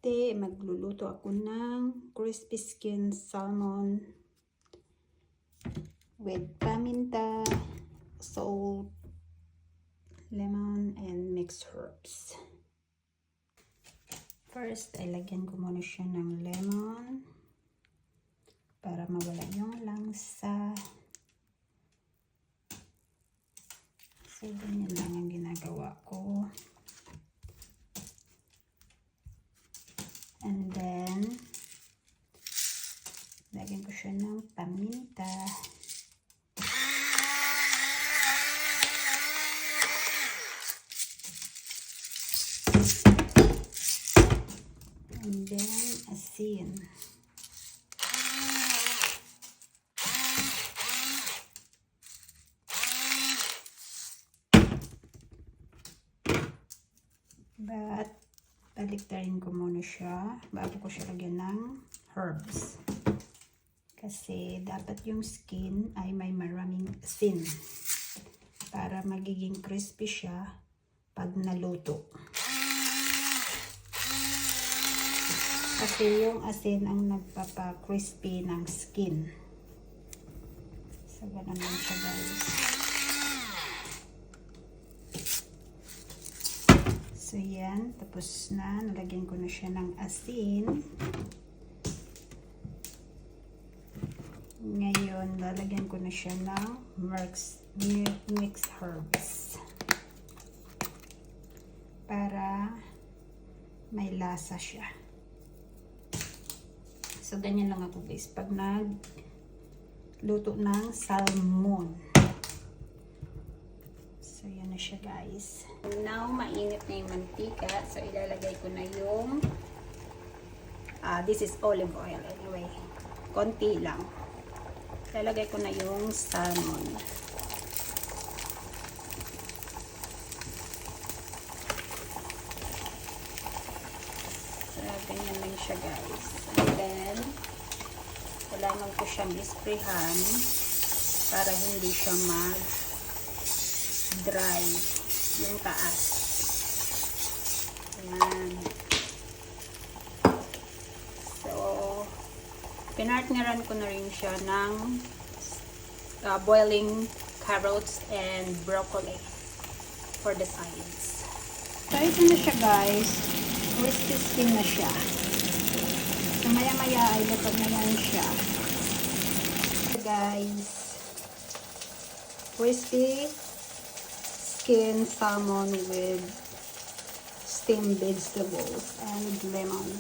today magluluto ako ng crispy skin salmon with paminta, salt, lemon, and mixed herbs. First, ilagyan ko muna siya ng lemon para mawala yung langsa. So, ganyan lang ang ginagawa ko. And then, lagyan ko siya ng paminta. And then, asin. But, baliktarin ko muna siya bago ko siya lagyan ng herbs. Kasi, dapat yung skin ay may maraming asin para magiging crispy siya pag naluto. Kasi yung asin ang nagpapa-crispy ng skin. So, ganun lang siya, guys. So, yan. Tapos na. Nalagyan ko na siya ng asin. Ngayon, lalagyan ko na siya ng mixed herbs. Para may lasa siya. So, ganyan lang ako, guys. Pag nagluto ng salmon. So, yan na siya, guys. Now, mainit na yung mantika. So, ilalagay ko na yung this is olive oil anyway. Konti lang. Ilalagay ko na yung salmon. So, ganyan lang siya, guys. And then, kailangan ko siyang isprehan para hindi siya mag-dry yung taas. Ayan. So, pinartneran ko na rin siya ng boiling carrots and broccoli for the sides. So, ito na siya, guys. Crispy skin na siya. So, maya-maya ay lapag na yan siya. So, guys, crispy skin salmon with steamed vegetables and lemon.